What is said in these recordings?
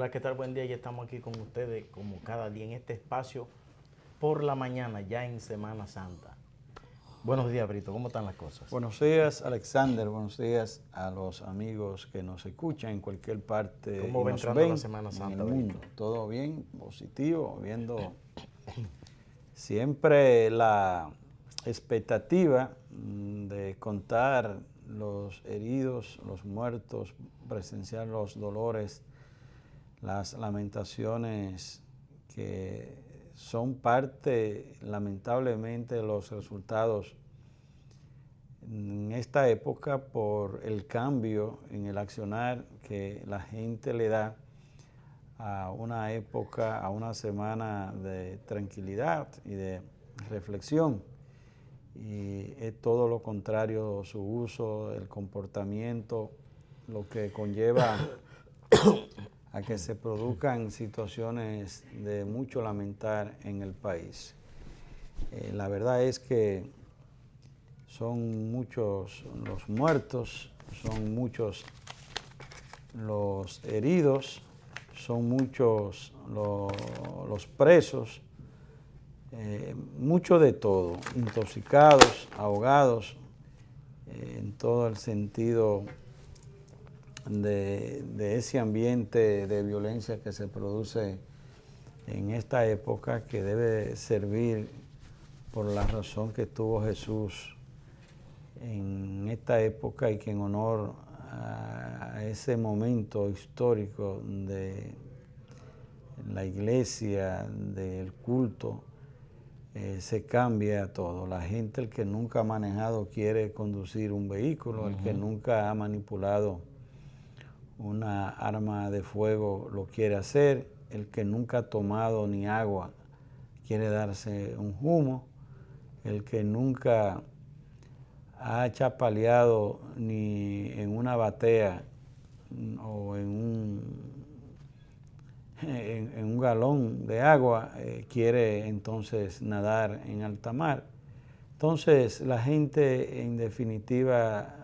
Hola, ¿qué tal? Buen día. Ya estamos aquí con ustedes como cada día en este espacio por la mañana, ya en Semana Santa. Buenos días, Brito. ¿Cómo están las cosas? Buenos días, Alexander. Buenos días a los amigos que nos escuchan en cualquier parte ¿Cómo y va nos entrando la ven Semana en el Santa, Brito? mundo. Todo bien, positivo, viendo siempre la expectativa de contar los heridos, los muertos, presenciar los dolores, las lamentaciones que son parte, lamentablemente, de los resultados en esta época por el cambio en el accionar que la gente le da a una época, a una semana de tranquilidad y de reflexión. Y es todo lo contrario su uso, el comportamiento, lo que conlleva a que se produzcan situaciones de mucho lamentar en el país. La verdad es que son muchos los muertos, son muchos los heridos, son muchos los presos, mucho de todo, intoxicados, ahogados, en todo el sentido de ese ambiente de violencia que se produce en esta época, que debe servir por la razón que tuvo Jesús en esta época y que en honor a ese momento histórico de la iglesia, del culto, se cambia todo. La gente, el que nunca ha manejado, quiere conducir un vehículo, el que nunca ha manipulado una arma de fuego lo quiere hacer, el que nunca ha tomado ni agua quiere darse un humo, el que nunca ha chapaleado ni en una batea o en un galón de agua, quiere entonces nadar en alta mar. Entonces la gente en definitiva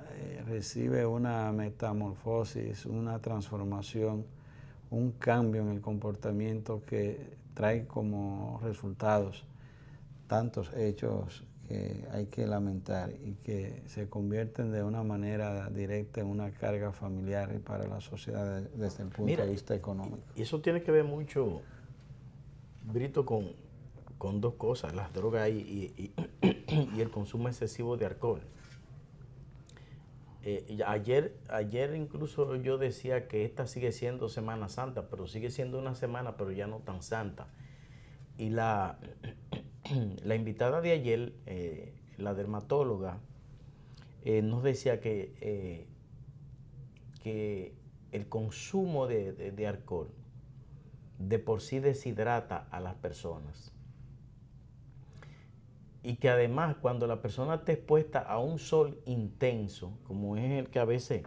recibe una metamorfosis, una transformación, un cambio en el comportamiento que trae como resultados tantos hechos que hay que lamentar y que se convierten de una manera directa en una carga familiar y para la sociedad desde el punto de vista económico. Y eso tiene que ver mucho, Brito, con dos cosas, las drogas y el consumo excesivo de alcohol. Ayer incluso yo decía que esta sigue siendo Semana Santa, pero sigue siendo una semana, pero ya no tan santa. Y la invitada de ayer, la dermatóloga, nos decía que el consumo de alcohol de por sí deshidrata a las personas. Y que además cuando la persona está expuesta a un sol intenso, como es el que a veces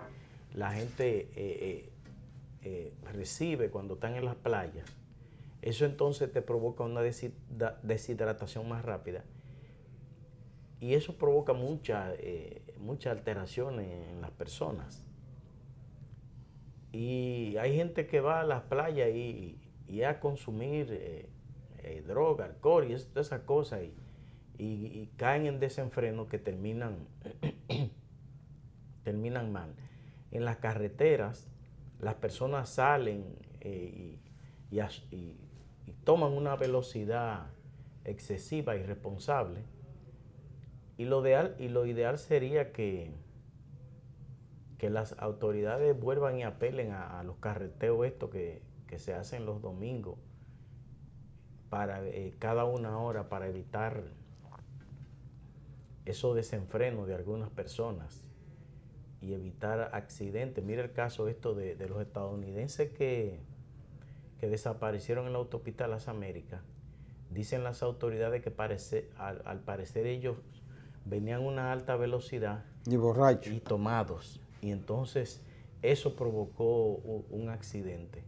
la gente recibe cuando están en las playas, eso entonces te provoca una deshidratación más rápida. Y eso provoca muchas alteraciones en las personas. Y hay gente que va a las playas y a consumir droga, alcohol y todas esas cosas y caen en desenfreno que terminan mal. En las carreteras las personas salen y toman una velocidad excesiva, irresponsable. Y lo ideal sería que las autoridades vuelvan y apelen a los carreteos estos que se hacen los domingos para cada una hora para evitar esos desenfrenos de algunas personas y evitar accidentes. Mira el caso esto de los estadounidenses que desaparecieron en la autopista Las Américas. Dicen las autoridades que al parecer ellos venían a una alta velocidad Y borrachos. y tomados. Y entonces eso provocó un accidente.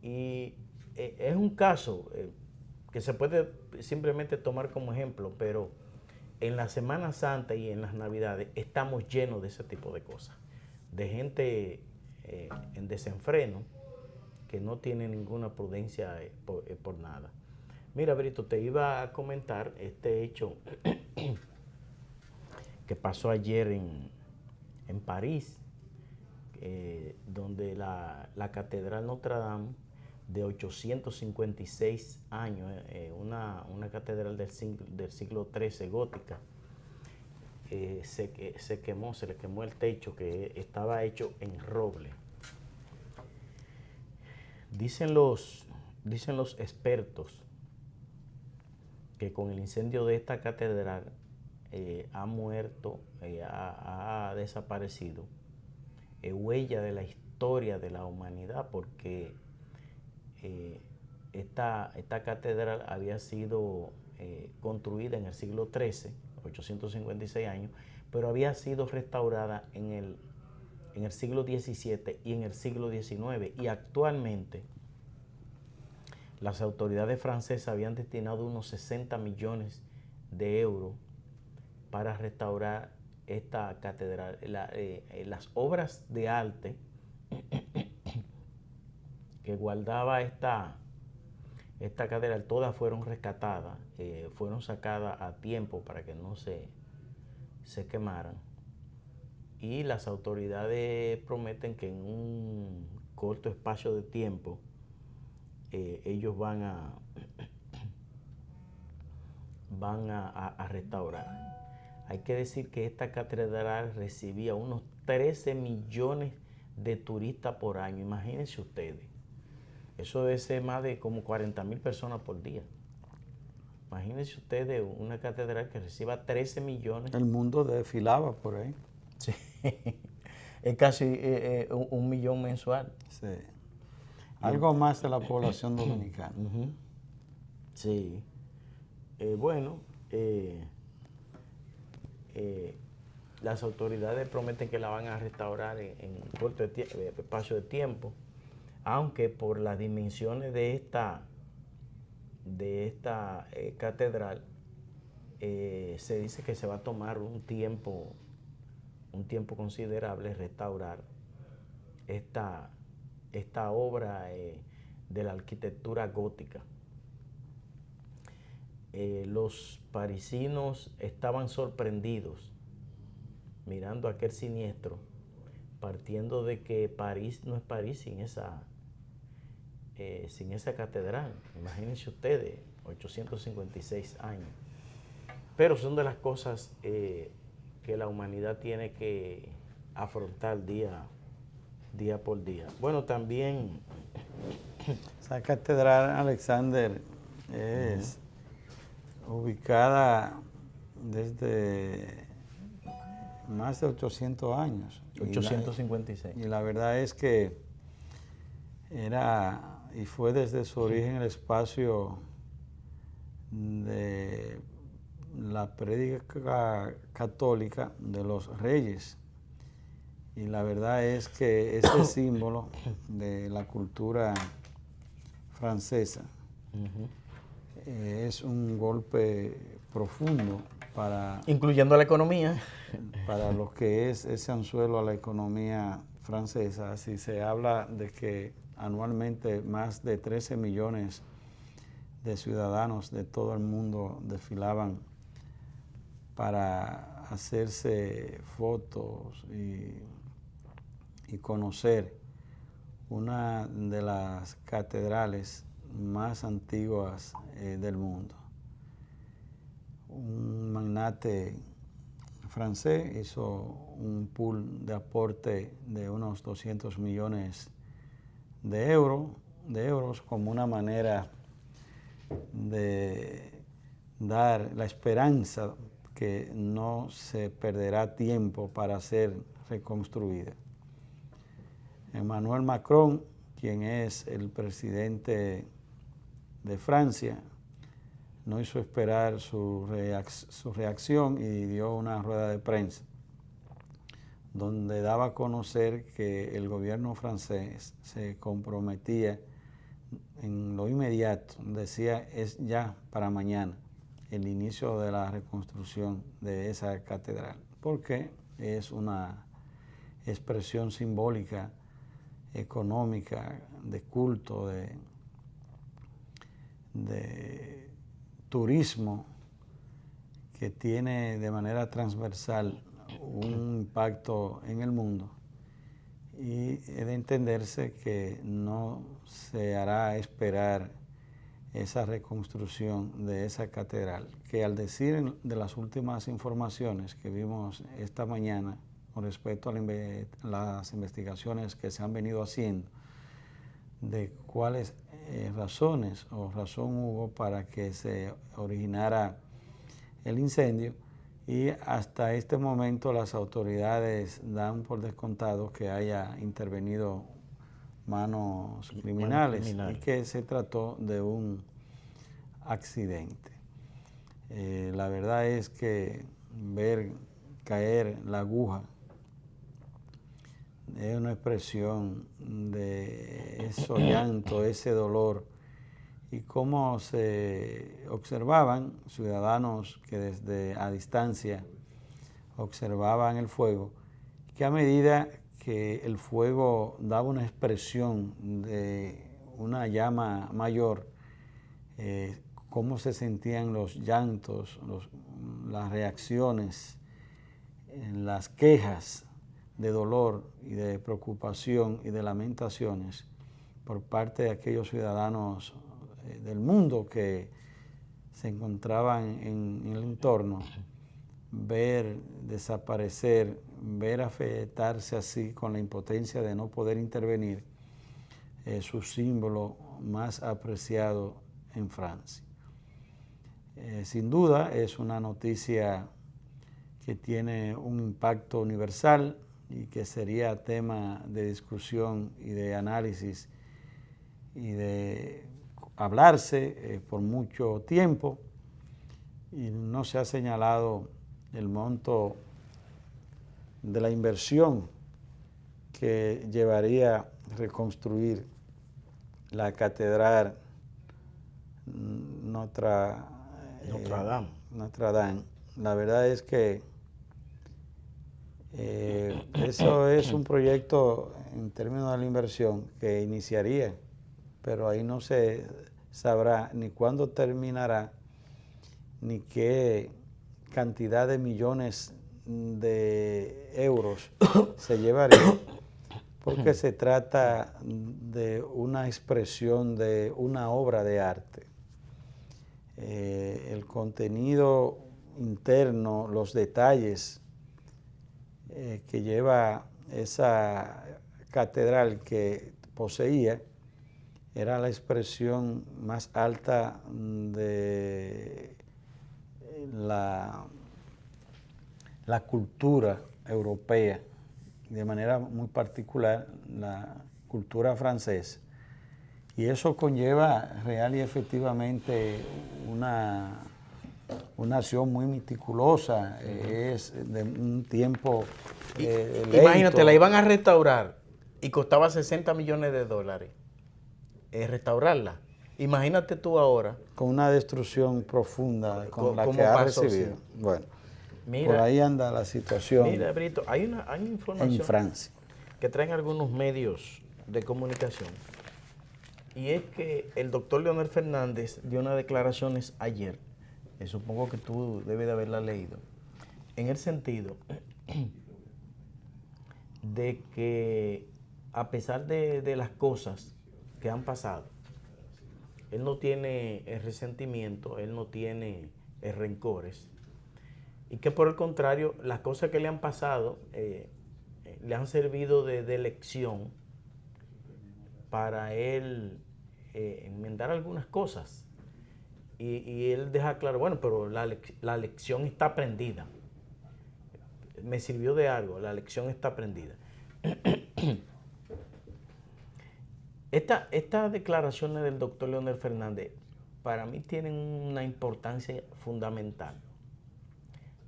Y es un caso que se puede simplemente tomar como ejemplo, pero en la Semana Santa y en las Navidades estamos llenos de ese tipo de cosas. De gente en desenfreno que no tiene ninguna prudencia por nada. Mira, Brito, te iba a comentar este hecho que pasó ayer en París, donde la Catedral Notre Dame, de 856 años, una catedral del siglo XIII, gótica, se quemó, se le quemó el techo, que estaba hecho en roble. Dicen los expertos que con el incendio de esta catedral ha muerto, ha desaparecido huella de la historia de la humanidad, porque esta catedral había sido construida en el siglo XIII, 856 años, pero había sido restaurada en el siglo XVII y en el siglo XIX, y actualmente las autoridades francesas habían destinado unos 60 millones de euros para restaurar esta catedral. Las obras de arte que guardaba esta catedral, todas fueron rescatadas, fueron sacadas a tiempo para que no se quemaran, y las autoridades prometen que en un corto espacio de tiempo ellos van a restaurar. Hay que decir que esta catedral recibía unos 13 millones de turistas por año. Imagínense ustedes. Eso debe ser más de como 40,000 personas por día. Imagínense ustedes una catedral que reciba 13 millones. El mundo desfilaba por ahí. Sí. Es casi 1 millón mensual. Sí. Algo más de la población dominicana. Sí. Bueno, las autoridades prometen que la van a restaurar en un corto espacio de tiempo, aunque por las dimensiones de esta catedral se dice que se va a tomar un tiempo considerable restaurar esta obra de la arquitectura gótica. Los parisinos estaban sorprendidos mirando aquel siniestro, partiendo de que París no es París sin esa catedral. Imagínense ustedes, 856 años. Pero son de las cosas que la humanidad tiene que afrontar día por día. Bueno, también esa catedral, Alexander, es ubicada desde más de 800 años. 856. Y la verdad es que fue desde su origen el espacio de la prédica católica de los reyes. Y la verdad es que ese símbolo de la cultura francesa es un golpe profundo incluyendo la economía, para lo que es ese anzuelo a la economía francesa. Si se habla de que anualmente más de 13 millones de ciudadanos de todo el mundo desfilaban para hacerse fotos y conocer una de las catedrales más antiguas del mundo. Un magnate francés hizo un pool de aporte de unos 200 millones de euros como una manera de dar la esperanza que no se perderá tiempo para ser reconstruida. Emmanuel Macron, quien es el presidente de Francia, no hizo esperar su reacción y dio una rueda de prensa donde daba a conocer que el gobierno francés se comprometía en lo inmediato, decía, es ya para mañana el inicio de la reconstrucción de esa catedral, porque es una expresión simbólica económica, de culto, de turismo, que tiene de manera transversal un impacto en el mundo, y es de entenderse que no se hará esperar esa reconstrucción de esa catedral, que al decir de las últimas informaciones que vimos esta mañana con respecto a las investigaciones que se han venido haciendo, de cuáles razones o razón hubo para que se originara el incendio, y hasta este momento las autoridades dan por descontado que haya intervenido manos criminales y que se trató de un accidente. La verdad es que ver caer la aguja es una expresión de ese llanto, ese dolor, y cómo se observaban ciudadanos que desde a distancia observaban el fuego, que a medida que el fuego daba una expresión de una llama mayor, cómo se sentían los llantos, las reacciones, las quejas de dolor y de preocupación y de lamentaciones por parte de aquellos ciudadanos del mundo que se encontraban en el entorno. Ver desaparecer, ver afectarse así con la impotencia de no poder intervenir, su símbolo más apreciado en Francia. Sin duda es una noticia que tiene un impacto universal y que sería tema de discusión y de análisis y de hablarse por mucho tiempo, y no se ha señalado el monto de la inversión que llevaría a reconstruir la catedral Notre Dame. La verdad es que eso es un proyecto en términos de la inversión que iniciaría, pero ahí no se sabrá ni cuándo terminará, ni qué cantidad de millones de euros se llevaría, porque se trata de una expresión de una obra de arte. El contenido interno, los detalles que lleva esa catedral que poseía, era la expresión más alta de la cultura europea, de manera muy particular la cultura francesa. Y eso conlleva real y efectivamente una acción muy meticulosa, es de un tiempo imagínate, la iban a restaurar y costaba $60 millones restaurarla. Imagínate tú ahora. Con una destrucción profunda con la que ha recibido. Sí. Bueno, mira, por ahí anda la situación. Mira, Brito, hay una información en Francia que traen algunos medios de comunicación, y es que el doctor Leonel Fernández dio unas declaraciones ayer, supongo que tú debes de haberla leído, en el sentido de que a pesar de las cosas que han pasado, él no tiene resentimiento, él no tiene rencores, y que por el contrario, las cosas que le han pasado le han servido de lección para él enmendar algunas cosas. Y él deja claro, bueno, pero la lección está aprendida. Me sirvió de algo, la lección está aprendida. Estas declaraciones del doctor Leonel Fernández para mí tienen una importancia fundamental,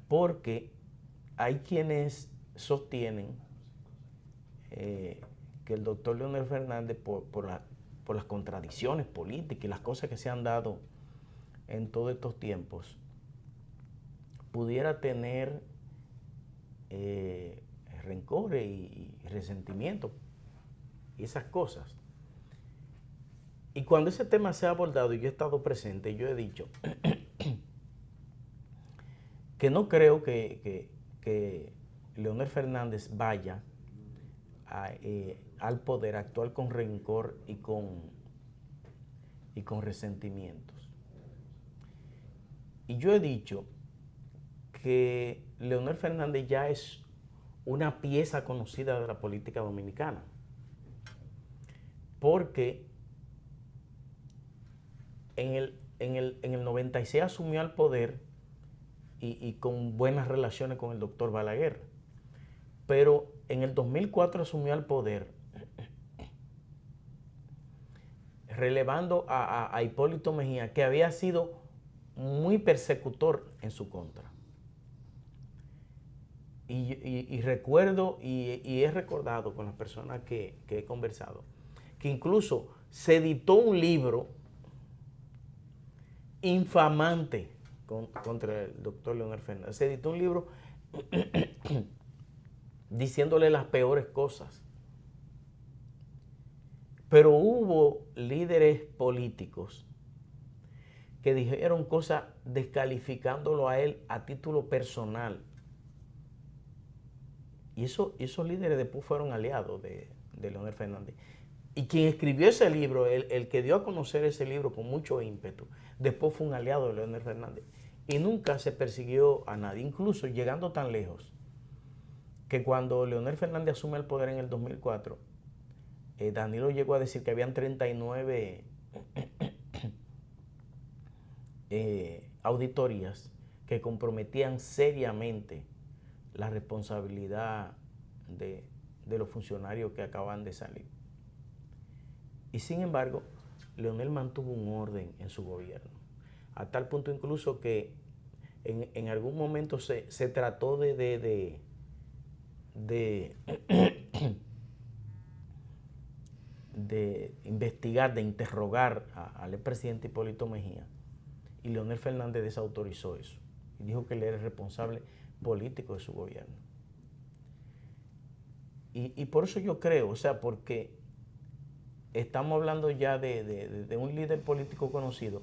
porque hay quienes sostienen que el doctor Leonel Fernández, por las contradicciones políticas y las cosas que se han dado en todos estos tiempos, pudiera tener rencores y resentimiento y esas cosas. Y cuando ese tema se ha abordado y yo he estado presente, yo he dicho que no creo que Leonel Fernández vaya al poder a actuar con rencor y con resentimientos. Y yo he dicho que Leonel Fernández ya es una pieza conocida de la política dominicana, porque en el 96 asumió al poder y con buenas relaciones con el doctor Balaguer, pero en el 2004 asumió al poder relevando a Hipólito Mejía, que había sido muy persecutor en su contra. Y recuerdo y he recordado con las personas que he conversado, que incluso se editó un libro infamante contra el doctor Leonel Fernández. Se editó un libro diciéndole las peores cosas. Pero hubo líderes políticos que dijeron cosas descalificándolo a él a título personal. Y esos líderes después fueron aliados de Leonel Fernández. Y quien escribió ese libro, el que dio a conocer ese libro con mucho ímpetu, después fue un aliado de Leonel Fernández. Y nunca se persiguió a nadie, incluso llegando tan lejos, que cuando Leonel Fernández asume el poder en el 2004, Danilo llegó a decir que habían 39 auditorías que comprometían seriamente la responsabilidad de los funcionarios que acaban de salir. Y sin embargo, Leonel mantuvo un orden en su gobierno, a tal punto incluso que en algún momento se trató de investigar, de interrogar al expresidente Hipólito Mejía, y Leonel Fernández desautorizó eso y dijo que él era el responsable político de su gobierno. Y por eso yo creo, o sea, porque estamos hablando ya de un líder político conocido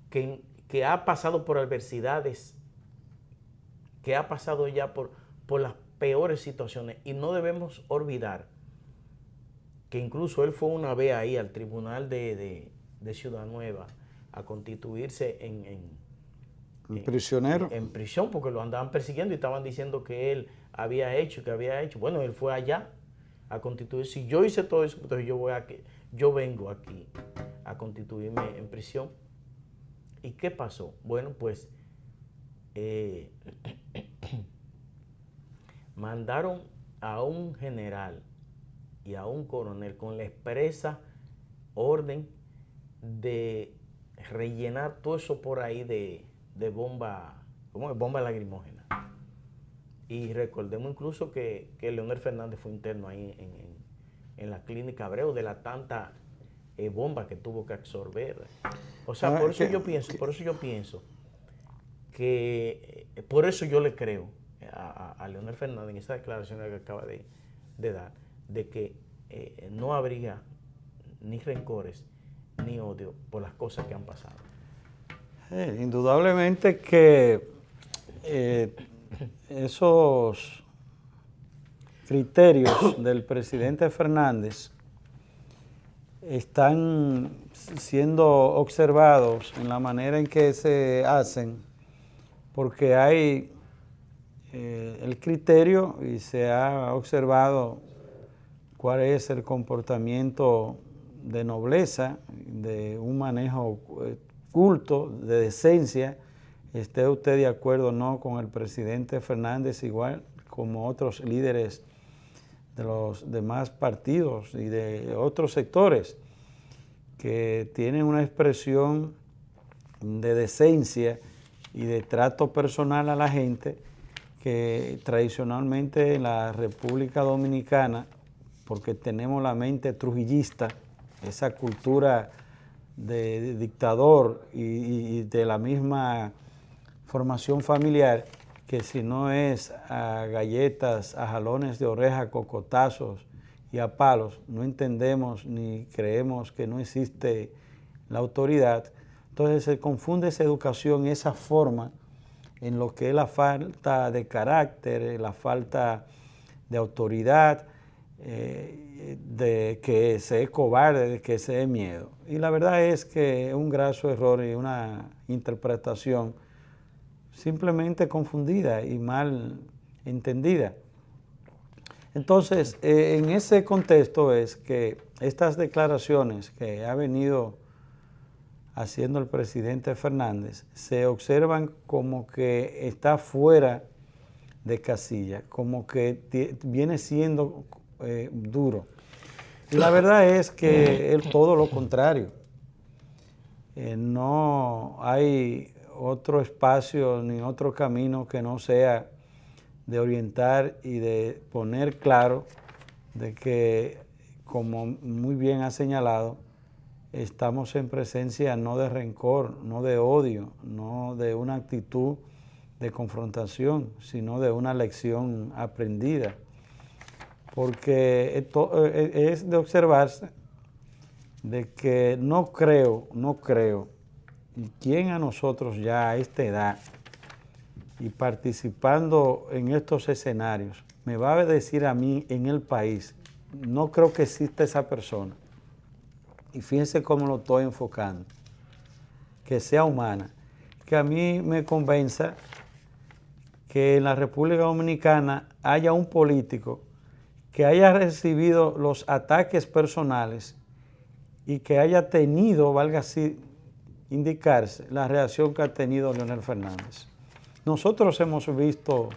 que ha pasado por adversidades, que ha pasado ya por las peores situaciones, y no debemos olvidar que incluso él fue una vez ahí al tribunal de Ciudad Nueva a constituirse en prisionero. En prisión, porque lo andaban persiguiendo y estaban diciendo que él había hecho, Bueno, él fue allá a constituirse. Si yo hice todo eso, entonces yo vengo aquí a constituirme en prisión. ¿Y qué pasó? Bueno, pues mandaron a un general y a un coronel con la expresa orden de rellenar todo eso por ahí de bomba, ¿cómo es? Bomba lacrimógena. Y recordemos incluso que Leonel Fernández fue interno ahí en la clínica Abreu de la tanta bomba que tuvo que absorber. O sea, por eso yo pienso que por eso yo le creo a Leonel Fernández en esa declaración que acaba de dar, de que no habría ni rencores ni odio por las cosas que han pasado. Indudablemente que esos criterios del presidente Fernández están siendo observados en la manera en que se hacen, porque hay el criterio y se ha observado cuál es el comportamiento de nobleza, de un manejo culto, de decencia. Esté usted de acuerdo o no con el presidente Fernández, igual como otros líderes de los demás partidos y de otros sectores que tienen una expresión de decencia y de trato personal a la gente que tradicionalmente en la República Dominicana, porque tenemos la mente trujillista, esa cultura de dictador y de la misma formación familiar, que si no es a galletas, a jalones de oreja, cocotazos y a palos, no entendemos ni creemos que no existe la autoridad. Entonces se confunde esa educación, esa forma, en lo que es la falta de carácter, la falta de autoridad, de que se es cobarde, de que se es miedo. Y la verdad es que es un graso error y una interpretación simplemente confundida y mal entendida. Entonces, en ese contexto es que estas declaraciones que ha venido haciendo el presidente Fernández se observan como que está fuera de casilla, como que viene siendo duro. Y la verdad es que es todo lo contrario. No hay otro espacio ni otro camino que no sea de orientar y de poner claro de que, como muy bien ha señalado, estamos en presencia no de rencor, no de odio, no de una actitud de confrontación, sino de una lección aprendida. Porque es de observarse de que no creo, y quién a nosotros ya a esta edad y participando en estos escenarios, me va a decir a mí en el país, no creo que exista esa persona. Y fíjense cómo lo estoy enfocando, que sea humana, que a mí me convenza que en la República Dominicana haya un político que haya recibido los ataques personales y que haya tenido, valga así indicarse, la reacción que ha tenido Leonel Fernández. Nosotros hemos visto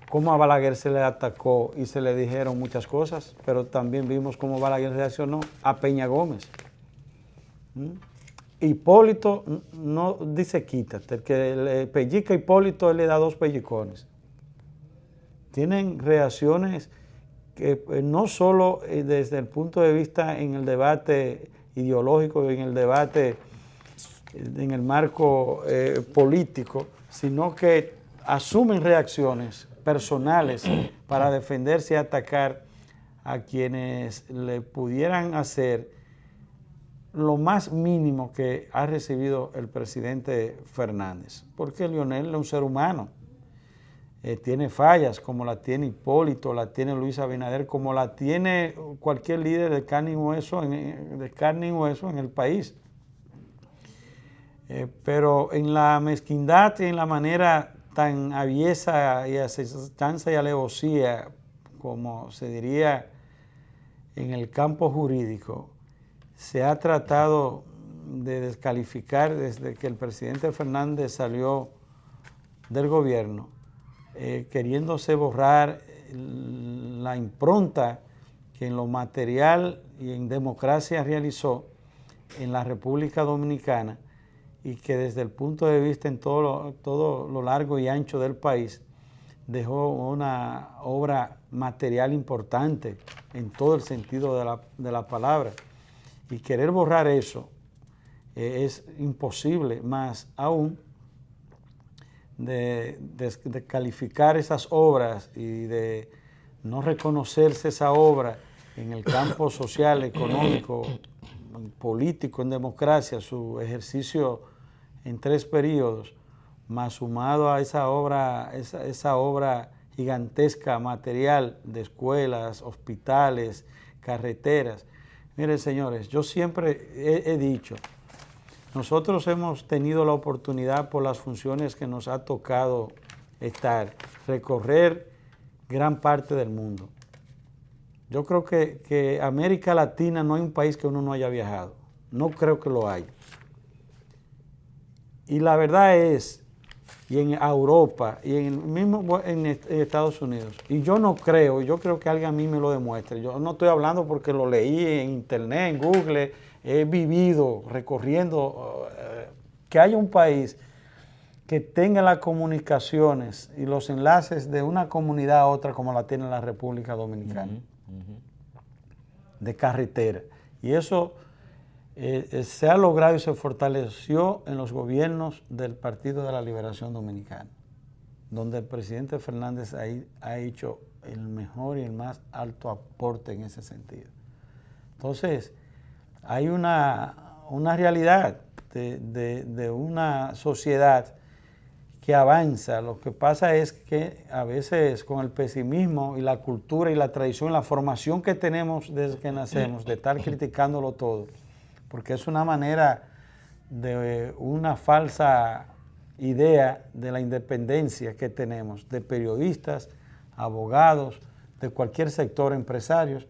cómo a Balaguer se le atacó y se le dijeron muchas cosas, pero también vimos cómo Balaguer reaccionó a Peña Gómez. Hipólito no dice quítate, el que le pellica a Hipólito, él le da 2 pellicones. Tienen reacciones que no solo desde el punto de vista en el debate ideológico, en el debate en el marco político, sino que asumen reacciones personales para defenderse y atacar a quienes le pudieran hacer lo más mínimo que ha recibido el presidente Fernández. Porque Leonel es un ser humano, tiene fallas como la tiene Hipólito, la tiene Luis Abinader, como la tiene cualquier líder de carne y hueso en el país. Pero en la mezquindad y en la manera tan aviesa y asechanza y alevosía, como se diría en el campo jurídico, se ha tratado de descalificar desde que el presidente Fernández salió del gobierno, queriéndose borrar la impronta que en lo material y en democracia realizó en la República Dominicana, y que desde el punto de vista en todo lo largo y ancho del país dejó una obra material importante en todo el sentido de la palabra. Y querer borrar eso es imposible, más aún de calificar esas obras y de no reconocerse esa obra en el campo social, económico, político, en democracia, su ejercicio en 3 periodos, más sumado a esa obra gigantesca material de escuelas, hospitales, carreteras. Miren, señores, yo siempre he dicho, nosotros hemos tenido la oportunidad por las funciones que nos ha tocado recorrer gran parte del mundo. Yo creo que América Latina no hay un país que uno no haya viajado. No creo que lo haya. Y la verdad es, y en Europa, y en Estados Unidos, y yo creo que alguien a mí me lo demuestre. Yo no estoy hablando porque lo leí en internet, en Google, he vivido recorriendo, que haya un país que tenga las comunicaciones y los enlaces de una comunidad a otra como la tiene la República Dominicana, de carretera. Y eso se ha logrado y se fortaleció en los gobiernos del Partido de la Liberación Dominicana. donde el presidente Fernández ha hecho el mejor y el más alto aporte en ese sentido. Entonces, hay una realidad de una sociedad que avanza. Lo que pasa es que a veces con el pesimismo y la cultura y la tradición y la formación que tenemos desde que nacemos, de estar criticándolo todo, porque es una manera de una falsa idea de la independencia que tenemos, de periodistas, abogados, de cualquier sector, empresarios,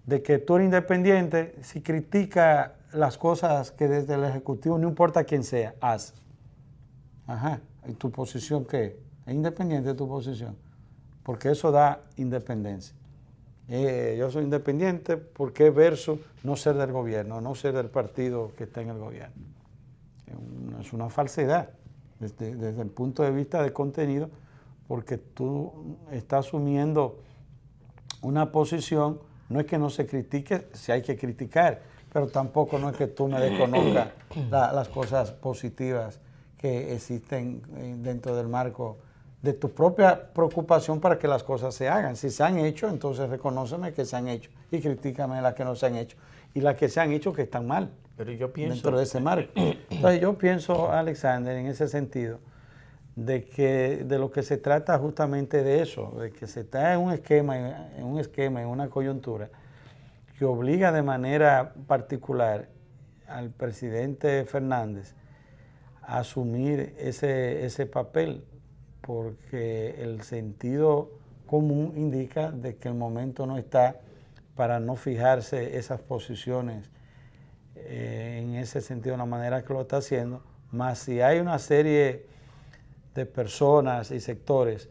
de que tú eres independiente si critica las cosas que desde el Ejecutivo, no importa quién sea, hace. Ajá, ¿y tu posición qué? ¿Es independiente tu posición? Porque eso da independencia. Yo soy independiente porque versus no ser del gobierno, no ser del partido que está en el gobierno. Es una falsedad desde el punto de vista de contenido, porque tú estás asumiendo una posición. No es que no se critique, si hay que criticar, pero tampoco no es que tú me desconozcas las cosas positivas que existen dentro del marco de tu propia preocupación para que las cosas se hagan. Si se han hecho, entonces reconóceme que se han hecho y critícame las que no se han hecho y las que se han hecho que están mal. Pero yo pienso, dentro de ese marco. Entonces yo pienso, Alexander, en ese sentido, de lo que se trata justamente de eso, de que se está en un esquema, en una coyuntura que obliga de manera particular al presidente Fernández a asumir ese papel, porque el sentido común indica de que el momento no está para no fijarse esas posiciones en ese sentido, de la manera que lo está haciendo, más si hay una serie de personas y sectores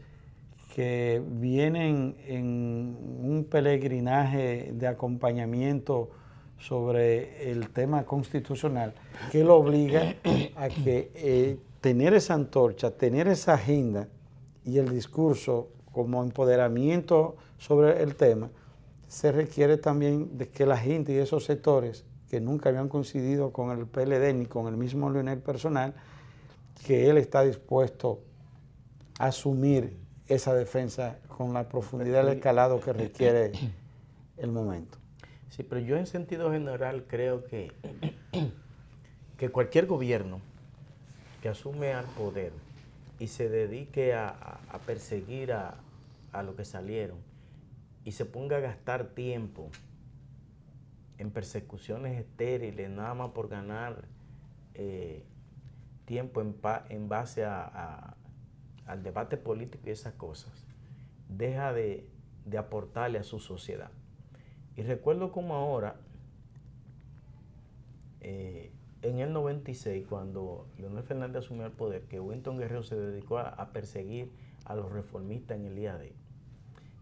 que vienen en un peregrinaje de acompañamiento sobre el tema constitucional, que lo obliga a que tener esa antorcha, tener esa agenda y el discurso como empoderamiento sobre el tema, se requiere también de que la gente y esos sectores que nunca habían coincidido con el PLD ni con el mismo Leonel personal, que él está dispuesto a asumir esa defensa con la profundidad del escalado que requiere el momento. Sí, pero yo en sentido general creo que cualquier gobierno que asume al poder y se dedique a perseguir a los que salieron y se ponga a gastar tiempo en persecuciones estériles, nada más por ganar tiempo en base al debate político y esas cosas, deja de aportarle a su sociedad. Y recuerdo como ahora, en el 96, cuando Leonel Fernández asumió el poder, que Wynton Guerrero se dedicó a perseguir a los reformistas en el IAD.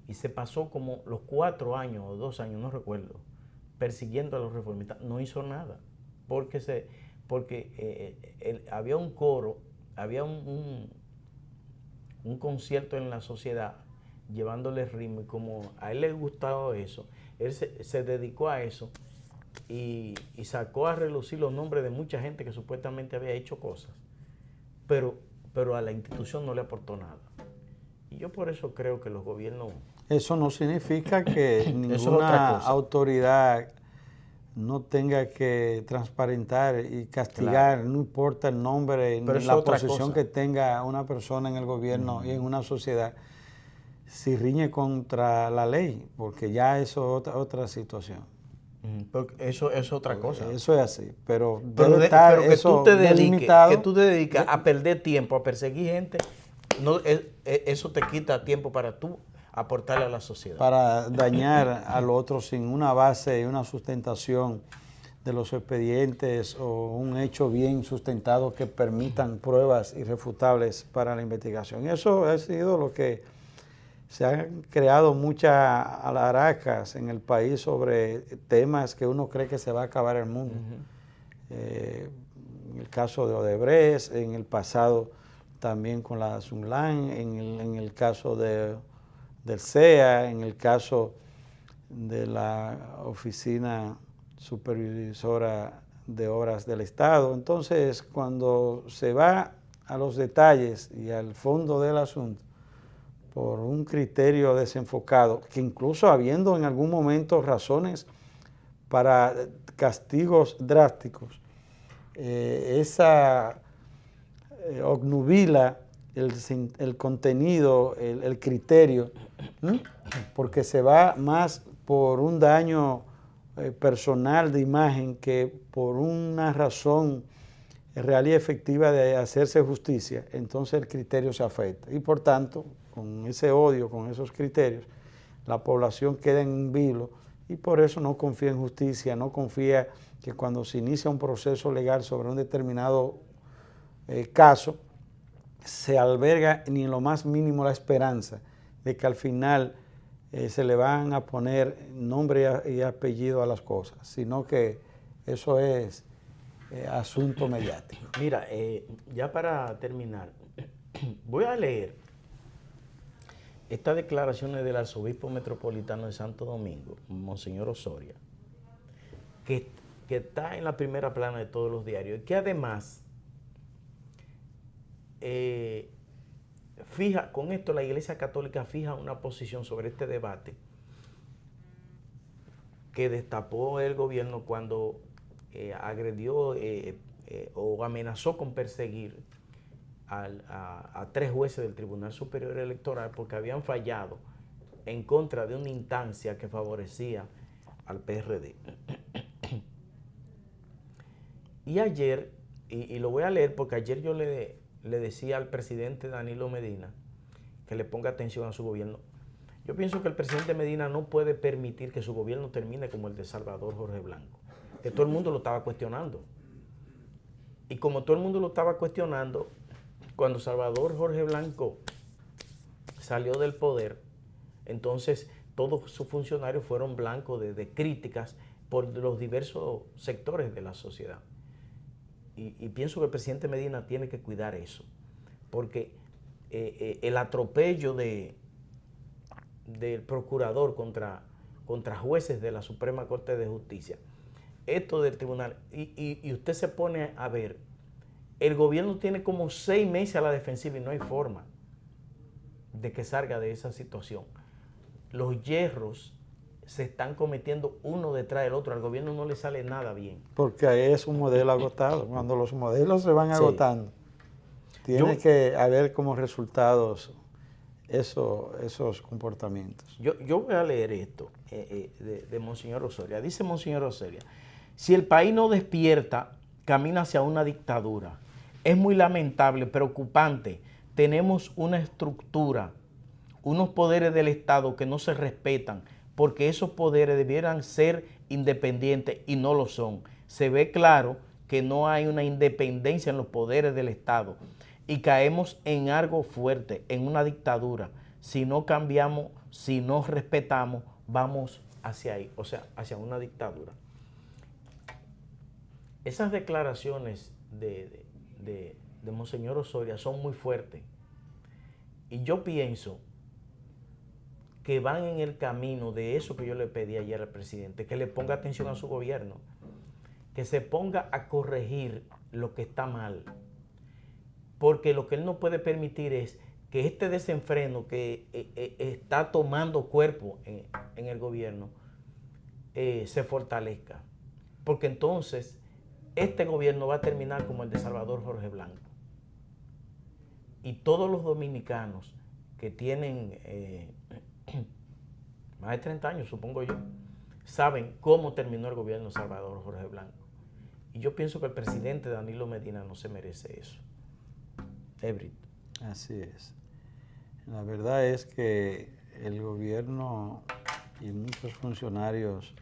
Y se pasó como los 4 años o 2 años, no recuerdo, persiguiendo a los reformistas. No hizo nada, porque había un coro, había un concierto en la sociedad llevándole ritmo, y como a él le gustaba eso, él se dedicó a eso y sacó a relucir los nombres de mucha gente que supuestamente había hecho cosas, pero a la institución no le aportó nada. Y yo por eso creo que los gobiernos... Eso no significa que ninguna autoridad no tenga que transparentar y castigar, claro, no importa el nombre ni la posición que tenga una persona en el gobierno y en una sociedad, si riñe contra la ley, porque ya eso es otra situación. Porque eso es otra cosa. Eso es así, pero que tú te dediques a perder tiempo, a perseguir gente, no, eso te quita tiempo para tú aportarle a la sociedad. Para dañar al otro sin una base y una sustentación de los expedientes o un hecho bien sustentado que permitan pruebas irrefutables para la investigación. Y eso ha sido lo que se han creado muchas alaracas en el país sobre temas que uno cree que se va a acabar el mundo. En el caso de Odebrecht, en el pasado también con la Sunlan, en el caso del CEA, en el caso de la Oficina Supervisora de Obras del Estado. Entonces, cuando se va a los detalles y al fondo del asunto, por un criterio desenfocado, que incluso habiendo en algún momento razones para castigos drásticos, esa obnubila el contenido, el criterio, porque se va más por un daño personal de imagen que por una razón real y efectiva de hacerse justicia. Entonces el criterio se afecta y por tanto, con ese odio, con esos criterios, la población queda en un vilo y por eso no confía en justicia, no confía que cuando se inicia un proceso legal sobre un determinado caso, se alberga ni en lo más mínimo la esperanza de que al final se le van a poner nombre y apellido a las cosas, sino que eso es asunto mediático. Mira, ya para terminar, voy a leer estas declaraciones del arzobispo metropolitano de Santo Domingo, Monseñor Osoria, que está en la primera plana de todos los diarios y que además fija, con esto la Iglesia Católica fija una posición sobre este debate que destapó el gobierno cuando agredió o amenazó con perseguir a 3 jueces del Tribunal Superior Electoral porque habían fallado en contra de una instancia que favorecía al PRD. Y ayer, y lo voy a leer porque ayer yo le decía al presidente Danilo Medina que le ponga atención a su gobierno. Yo pienso que el presidente Medina no puede permitir que su gobierno termine como el de Salvador Jorge Blanco, que todo el mundo lo estaba cuestionando. Y como todo el mundo lo estaba cuestionando, cuando Salvador Jorge Blanco salió del poder, entonces todos sus funcionarios fueron blancos de críticas por los diversos sectores de la sociedad. Y pienso que el presidente Medina tiene que cuidar eso, porque el atropello del procurador contra jueces de la Suprema Corte de Justicia, esto del tribunal, y usted se pone a ver, el gobierno tiene como 6 meses a la defensiva y no hay forma de que salga de esa situación. Los hierros se están cometiendo uno detrás del otro, al gobierno no le sale nada bien. Porque ahí es un modelo agotado, cuando los modelos se van agotando, tiene que haber como resultados esos comportamientos. Yo voy a leer esto de Monseñor Osoria. Dice Monseñor Osoria, si el país no despierta, camina hacia una dictadura. Es muy lamentable, preocupante. Tenemos una estructura, unos poderes del Estado que no se respetan, porque esos poderes debieran ser independientes y no lo son. Se ve claro que no hay una independencia en los poderes del Estado y caemos en algo fuerte, en una dictadura. Si no cambiamos, si no respetamos, vamos hacia ahí, o sea, hacia una dictadura. Esas declaraciones de Monseñor Osoria son muy fuertes y yo pienso que van en el camino de eso que yo le pedí ayer al presidente, que le ponga atención a su gobierno, que se ponga a corregir lo que está mal, porque lo que él no puede permitir es que este desenfreno que está tomando cuerpo en el gobierno se fortalezca, porque entonces este gobierno va a terminar como el de Salvador Jorge Blanco. Y todos los dominicanos que tienen más de 30 años, supongo yo, saben cómo terminó el gobierno de Salvador Jorge Blanco. Y yo pienso que el presidente Danilo Medina no se merece eso. Ebrit. Así es. La verdad es que el gobierno y muchos funcionarios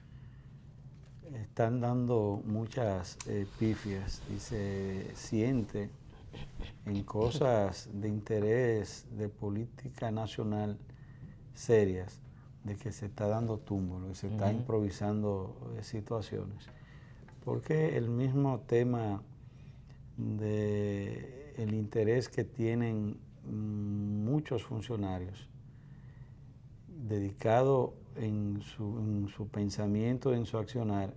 están dando muchas pifias y se siente en cosas de interés de política nacional serias, de que se está dando túmulo y se está improvisando situaciones. Porque el mismo tema del interés que tienen muchos funcionarios dedicado en su pensamiento, en su accionar,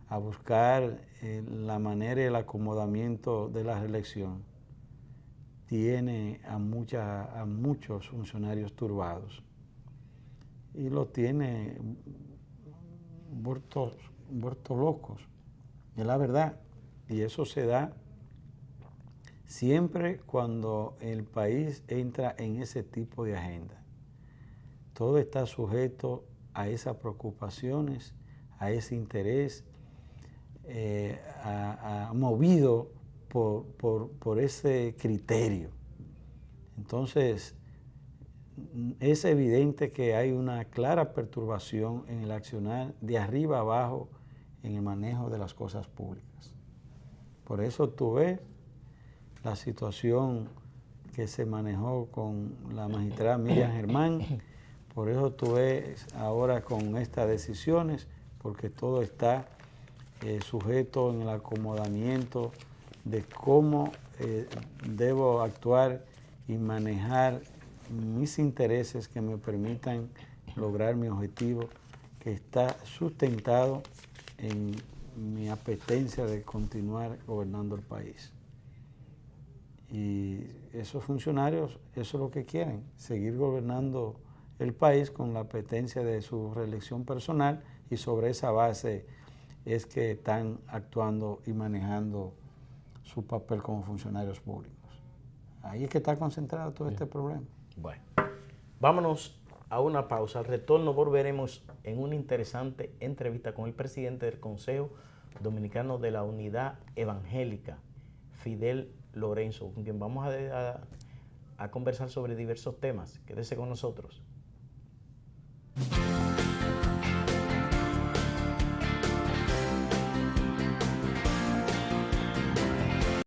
a buscar la manera y el acomodamiento de la reelección, tiene a muchos funcionarios turbados y los tiene vueltos locos, es la verdad. Y eso se da siempre cuando el país entra en ese tipo de agenda. Todo está sujeto a esas preocupaciones, a ese interés, movido por ese criterio. Entonces, es evidente que hay una clara perturbación en el accionar de arriba abajo en el manejo de las cosas públicas. Por eso tú ves la situación que se manejó con la magistrada Miriam Germán, por eso tú ves ahora con estas decisiones, porque todo está sujeto en el acomodamiento de cómo debo actuar y manejar mis intereses que me permitan lograr mi objetivo, que está sustentado en mi apetencia de continuar gobernando el país. Y esos funcionarios, eso es lo que quieren, seguir gobernando el país con la apetencia de su reelección personal, y sobre esa base es que están actuando y manejando su papel como funcionarios públicos. Ahí es que está concentrado todo este problema. Bueno, vámonos a una pausa. Al retorno volveremos en una interesante entrevista con el presidente del Consejo Dominicano de la Unidad Evangélica, Fidel Lorenzo, con quien vamos a conversar sobre diversos temas. Quédese con nosotros.